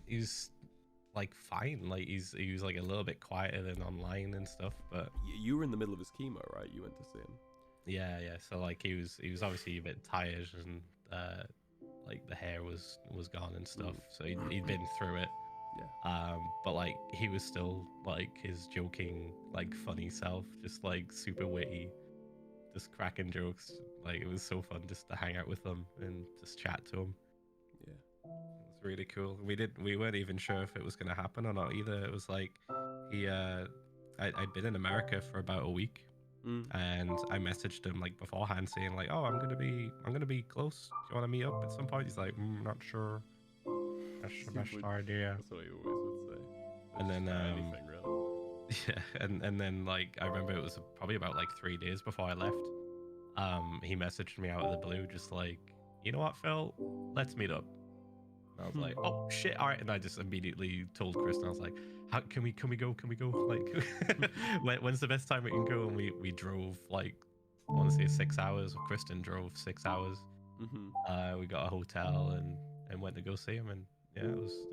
He's like fine. Like he was like a little bit quieter than online and stuff, but You were in the middle of his chemo, right? You went to see him. yeah. So like he was obviously a bit tired and like the hair was gone and stuff. So he'd been through it. Yeah. But like he was still like his joking, like funny self, just like super witty, just cracking jokes. Like it was so fun just to hang out with him and just chat to him. Yeah. It was really cool. We weren't even sure if it was gonna happen or not either. It was like I'd been in America for about a week, and I messaged him like beforehand saying like, oh, I'm gonna be close. Do you want to meet up at some point? He's like, not sure. That's the best idea. That's what he always would say. And then anything really. yeah, and then like I remember it was probably about like 3 days before I left. He messaged me out of the blue, just like, you know what, Phil, let's meet up. And I was like, oh shit, all right. And I just immediately told Kristen, I was like, how can we go? Like, when's the best time we can go? And we drove like, I want to say 6 hours. Kristen drove 6 hours. We got a hotel and went to go see him, and yeah,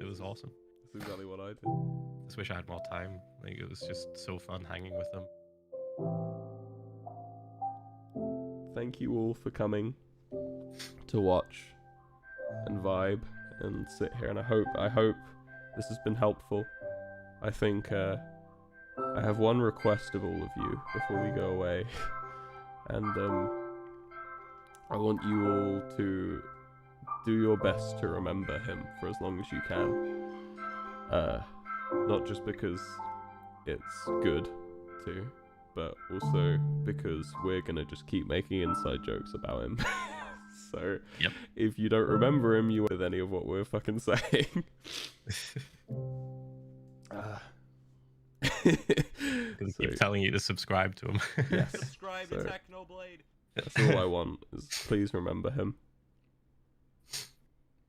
it was awesome. That's exactly what I did. Just wish I had more time. Like it was just so fun hanging with them. Thank you all for coming to watch and vibe and sit here, and I hope this has been helpful. I think I have one request of all of you before we go away, and I want you all to do your best to remember him for as long as you can. Not just because it's good to, but also because we're gonna just keep making inside jokes about him. So yep. If you don't remember him, you won't with any of what we're fucking saying. Keep telling you to subscribe to him. Yes. Subscribe to Technoblade. That's all I want, is please remember him.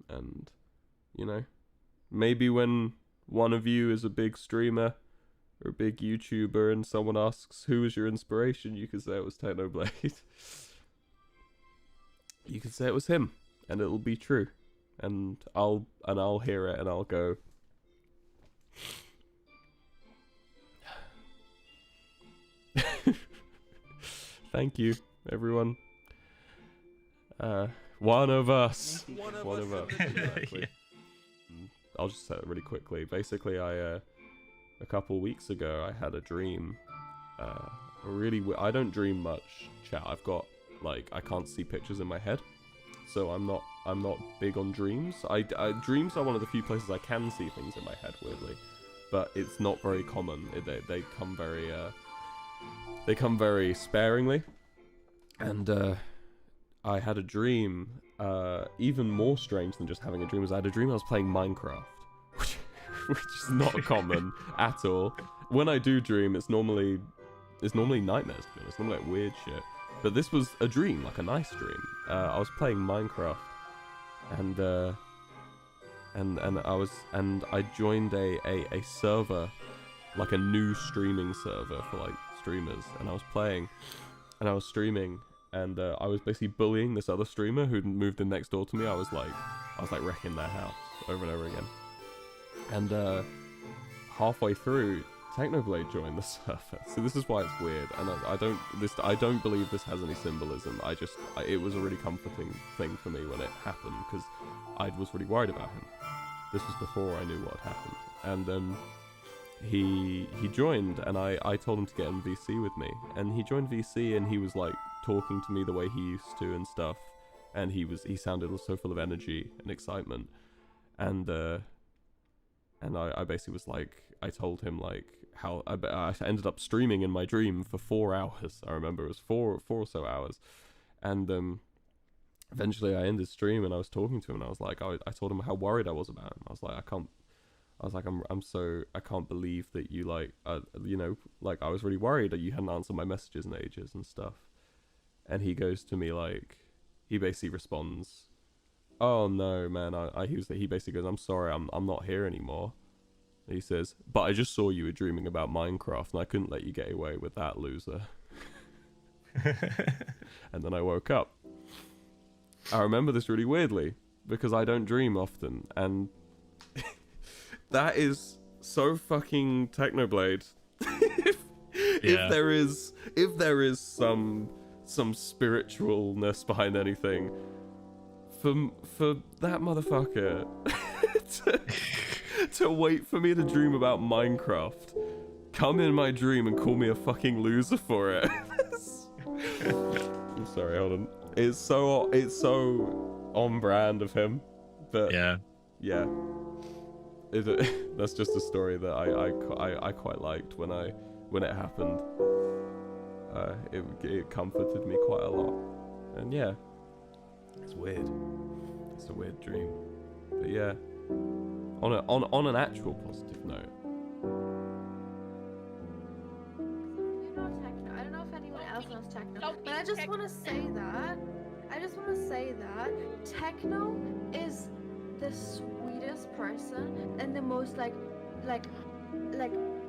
And, you know, maybe when one of you is a big streamer or a big YouTuber and someone asks who was your inspiration, you could say it was Technoblade. You could say it was him, and it'll be true. And I'll hear it and I'll go, thank you, everyone. One of us. One of us. Exactly. Yeah. I'll just say it really quickly. Basically, a couple weeks ago, I had a dream. I don't dream much, chat. I've got, like, I can't see pictures in my head, so I'm not big on dreams. Dreams are one of the few places I can see things in my head, weirdly, but it's not very common. They come very sparingly, and I had a dream, even more strange than just having a dream. I had a dream I was playing Minecraft, which is not common at all. When I do dream, it's normally nightmares, to be honest. It's normally like weird shit. But this was a dream, like a nice dream. I was playing Minecraft, and I joined a server, like a new streaming server for like streamers, and I was playing, and I was streaming, and I was basically bullying this other streamer who'd moved in next door to me. I was like wrecking their house over and over again, and halfway through, Technoblade joined the server. So this is why it's weird, and I don't believe this has any symbolism. It was a really comforting thing for me when it happened, because I was really worried about him. This was before I knew what had happened, and he joined, and I told him to get in VC with me, and he joined VC, and he was like talking to me the way he used to and stuff, and he sounded so full of energy and excitement, and I basically was like, I told him like how I ended up streaming in my dream for 4 hours. I remember it was four or so hours, and eventually I ended stream, and I was talking to him, and I was like, I told him how worried I was about him. I was like, I can't believe that you like, you know, like I was really worried that you hadn't answered my messages in ages and stuff. And he goes to me like, he basically responds, oh no, man, he basically goes, I'm sorry, I'm not here anymore. And he says, but I just saw you were dreaming about Minecraft, and I couldn't let you get away with that, loser. And then I woke up. I remember this really weirdly, because I don't dream often, and that is so fucking Technoblade. Yeah. If there is some spiritualness behind anything, for that motherfucker to wait for me to dream about Minecraft, come in my dream and call me a fucking loser for it. I'm sorry, hold on. It's so on brand of him, but yeah. That's just a story that I quite liked when it happened. It comforted me quite a lot, and yeah, it's weird. It's a weird dream, but yeah. On an actual positive note. You know techno. I don't know if anyone else knows techno, but I just want to say that. Techno is the sweetest person and the most like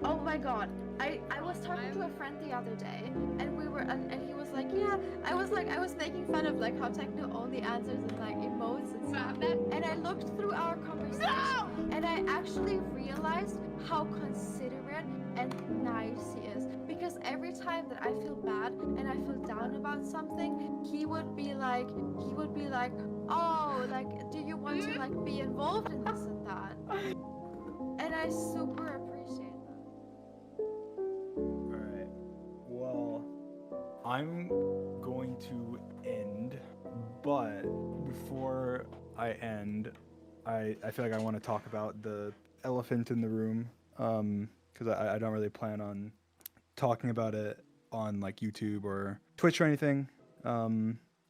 oh my god. I was talking to a friend the other day and we were and he was like, yeah, I was making fun of like how techno only answers in like emotes and stuff. And I looked through our conversation and I actually realized how considerate and nice he is. Because every time that I feel bad and I feel down about something, he would be like, oh, like, do you want to like be involved in this and that? And I super appreciate that. Alright. Well, I'm going to end, but before I end, I feel like I want to talk about the elephant in the room, because I don't really plan on talking about it on like YouTube or Twitch or anything,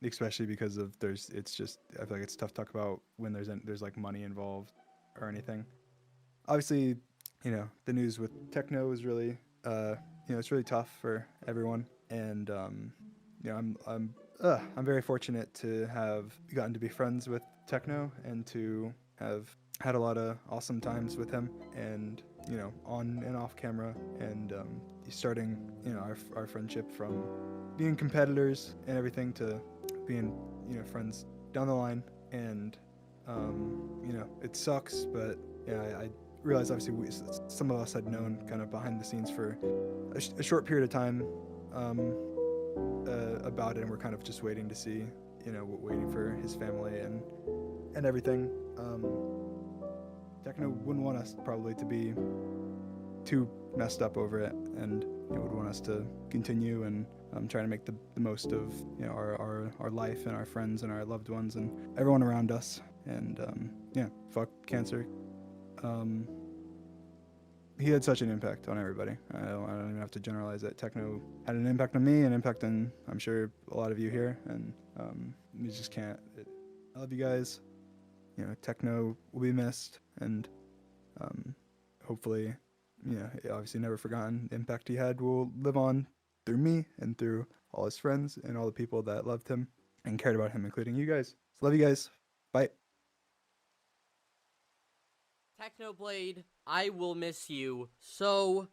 especially because of I feel like it's tough to talk about when there's like money involved or anything. Obviously, you know, the news with techno is really, it's really tough for everyone, and you know, I'm very fortunate to have gotten to be friends with techno and to have had a lot of awesome times with him, and you know, on and off camera, and starting, you know, our friendship from being competitors and everything to being, you know, friends down the line. And you know, it sucks, but yeah, I realized obviously some of us had known kind of behind the scenes for a short period of time about it, and we're kind of just waiting to see, you know, waiting for his family and everything. Techno wouldn't want us probably to be too messed up over it, and you know, would want us to continue and try to make the most of, you know, our life and our friends and our loved ones and everyone around us. And yeah, fuck cancer. He had such an impact on everybody. I don't even have to generalize it. Techno had an impact on me, an impact on, I'm sure, a lot of you here, and we just can't. I love you guys. You know, techno will be missed, and hopefully, you know, obviously never forgotten. The impact he had will live on through me and through all his friends and all the people that loved him and cared about him, including you guys. So love you guys. Bye. Technoblade, I will miss you so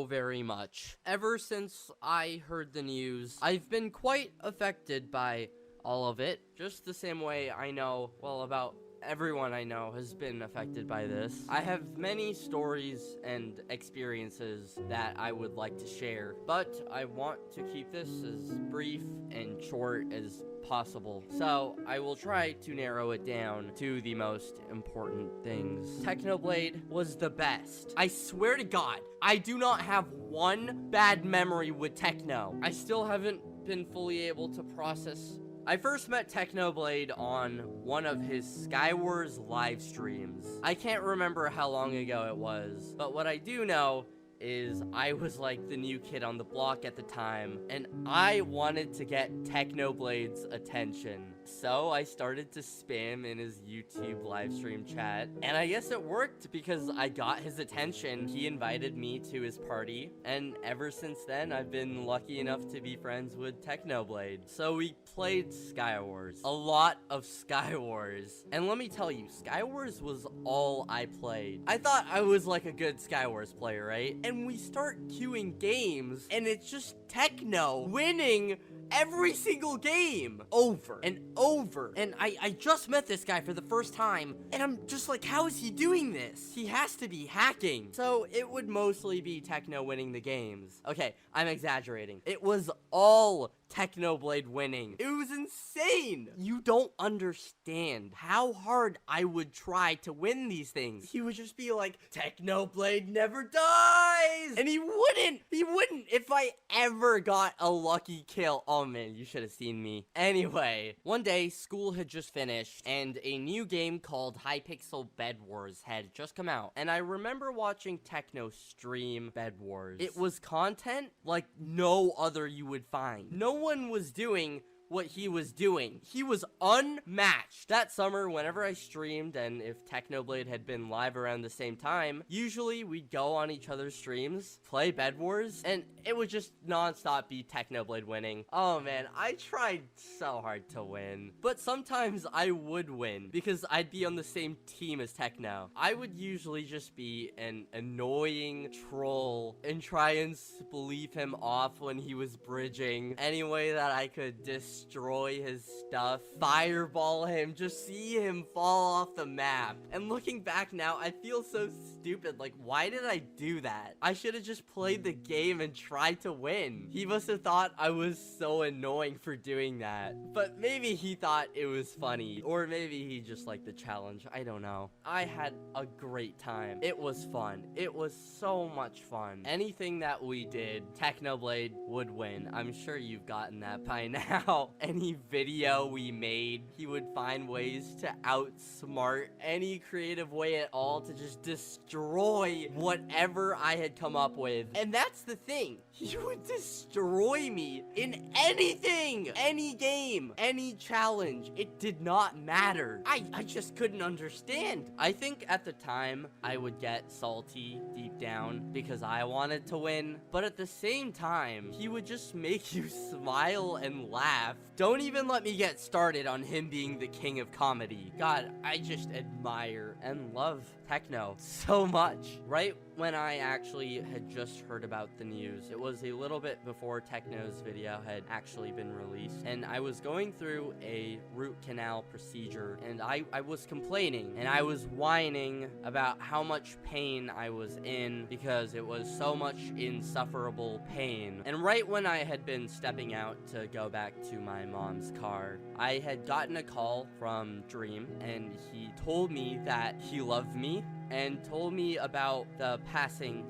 very much. Ever since I heard the news, I've been quite affected by all of it, just the same way I know, well, about everyone I know has been affected by this. I have many stories and experiences that I would like to share, but I want to keep this as brief and short as possible. So I will try to narrow it down to the most important things. Technoblade was the best. I swear to God, I do not have one bad memory with Techno. I still haven't been fully able to process. I first met Technoblade on one of his Skywars live streams. I can't remember how long ago it was, but what I do know is I was like the new kid on the block at the time, and I wanted to get Technoblade's attention. So I started to spam in his YouTube livestream chat, and I guess it worked because I got his attention. He invited me to his party, and ever since then I've been lucky enough to be friends with Technoblade. So we played Skywars, a lot of Skywars, and let me tell you, Skywars was all I played. I thought I was like a good Skywars player, right? And we start queuing games, and it's just Techno winning every single game over and over. And I just met this guy for the first time, and I'm just like, how is he doing this? He has to be hacking. So it would mostly be Techno winning the games. Okay, I'm exaggerating. It was all Technoblade winning. It was insane. You don't understand how hard I would try to win these things. He would just be like, Technoblade never dies. And he wouldn't. He wouldn't. If I ever got a lucky kill. Oh man, you should have seen me. Anyway, one day school had just finished and a new game called Hypixel Bed Wars had just come out. And I remember watching Techno stream Bed Wars. It was content like no other you would find. No one was doing what he was doing. He was unmatched. That summer, whenever I streamed, and if Technoblade had been live around the same time, usually we'd go on each other's streams, play Bed Wars, and it would just non-stop be Technoblade winning. Oh man, I tried so hard to win. But sometimes I would win, because I'd be on the same team as Techno. I would usually just be an annoying troll and try and leave him off when he was bridging. Any way that I could destroy his stuff, fireball him, just see him fall off the map. And looking back now, I feel so stupid. Like, why did I do that? I should have just played the game and tried to win. He must have thought I was so annoying for doing that. But maybe he thought it was funny. Or maybe he just liked the challenge. I don't know. I had a great time. It was fun. It was so much fun. Anything that we did, Technoblade would win. I'm sure you've gotten that by now. Any video we made, he would find ways to outsmart any creative way at all to just destroy whatever I had come up with. And that's the thing. He would destroy me in anything, any game, any challenge. It did not matter. I just couldn't understand. I think at the time I would get salty deep down because I wanted to win. But at the same time, he would just make you smile and laugh. Don't even let me get started on him being the king of comedy. God, I just admire and love Techno so much. Right when I actually had just heard about the news, it was a little bit before Techno's video had actually been released, and I was going through a root canal procedure, and I was complaining, and I was whining about how much pain I was in because it was so much insufferable pain. And right when I had been stepping out to go back to my mom's car, I had gotten a call from Dream, and he told me that he loved me and told me about the passing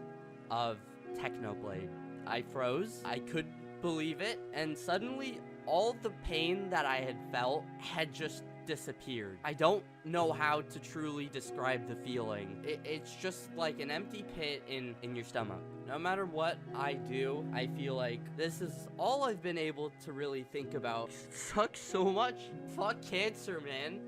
of Technoblade. I froze. I couldn't believe it, and suddenly all the pain that I had felt had just disappeared. I don't know how to truly describe the feeling. It's just like an empty pit in your stomach. No matter what I do, I feel like this is all I've been able to really think about. It sucks so much. Fuck cancer, man.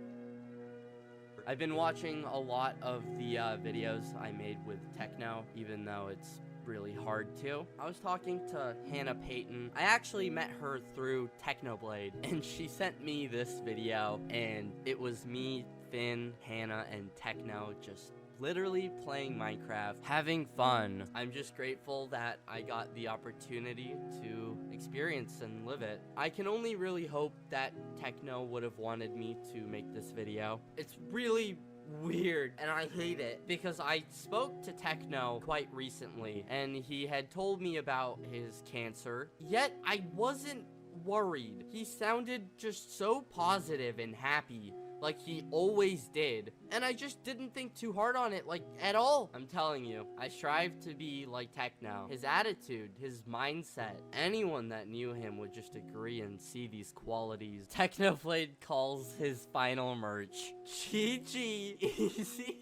I've been watching a lot of the videos I made with Techno, even though it's really hard to. I was talking to Hannah Payton. I actually met her through Technoblade, and she sent me this video, and it was me, Finn, Hannah, and Techno just literally playing Minecraft, having fun. I'm just grateful that I got the opportunity to experience and live it. I can only really hope that Techno would have wanted me to make this video. It's really weird, and I hate it, because I spoke to Techno quite recently, and he had told me about his cancer, yet I wasn't worried. He sounded just so positive and happy, like he always did, and I just didn't think too hard on it, like, at all. I'm telling you, I strive to be like Techno. His attitude, his mindset, anyone that knew him would just agree and see these qualities. Technoblade calls his final merch GG Easy.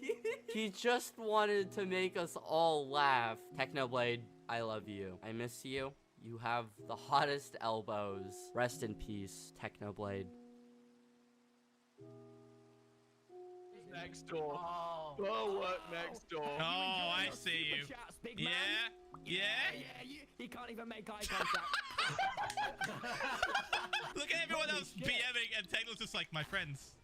He just wanted to make us all laugh. Technoblade, I love you. I miss you. You have the hottest elbows. Rest in peace, Technoblade. Next door. Oh, What next door? Oh, I see you. Yeah, yeah. He can't even make eye contact. Look at everyone else BMing, and Techno's just like, my friends.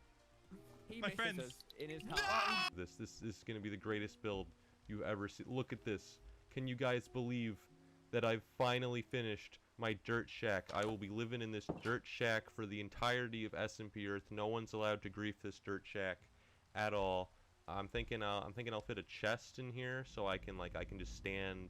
He My misses friends. us in his heart. This is gonna be the greatest build you've ever seen. Look at this. Can you guys believe that I've finally finished my dirt shack. I will be living in this dirt shack for the entirety of SMP Earth. No one's allowed to grief this dirt shack at all. I'm thinking I'll fit a chest in here so I can just stand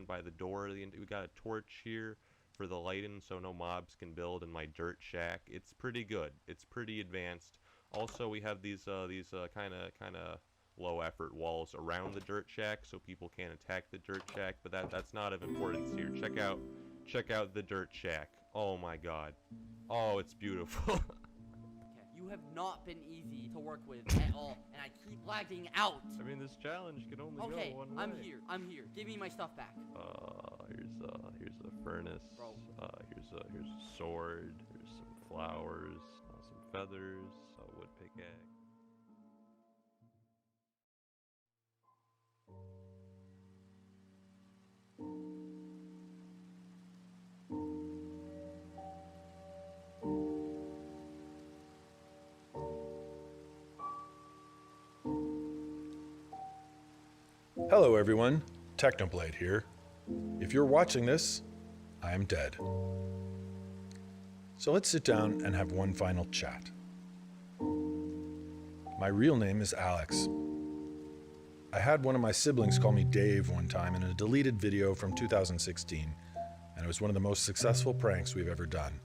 by the door. We got a torch here for the lighting so no mobs can build in my dirt shack. It's pretty good. It's pretty advanced. Also, we have these kind of low effort walls around the dirt shack so people can't attack the dirt shack, but that's not of importance here. Check out the dirt shack. Oh my god. Oh, it's beautiful. You have not been easy to work with at all, and I keep lagging out. I mean, this challenge can only Okay, go one way. I'm here. Give me my stuff back. Here's a furnace. Bro. Here's a sword. Here's some flowers, some feathers, a wood pickaxe. Hello everyone, Technoblade here. If you're watching this, I am dead. So let's sit down and have one final chat. My real name is Alex. I had one of my siblings call me Dave one time in a deleted video from 2016, and it was one of the most successful pranks we've ever done.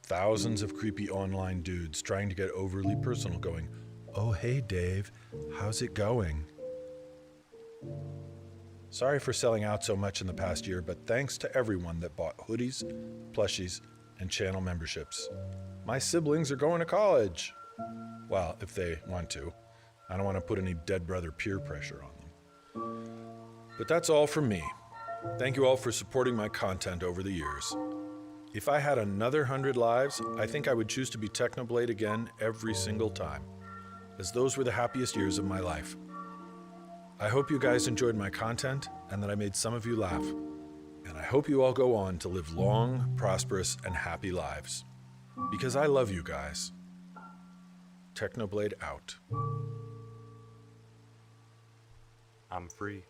Thousands of creepy online dudes trying to get overly personal going, "Oh hey Dave, how's it going?" Sorry for selling out so much in the past year, but thanks to everyone that bought hoodies, plushies, and channel memberships. My siblings are going to college. Well, if they want to. I don't want to put any dead brother peer pressure on them. But that's all from me. Thank you all for supporting my content over the years. If I had another 100 lives, I think I would choose to be Technoblade again every single time, as those were the happiest years of my life. I hope you guys enjoyed my content and that I made some of you laugh. And I hope you all go on to live long, prosperous, and happy lives. Because I love you guys. Technoblade out. I'm free.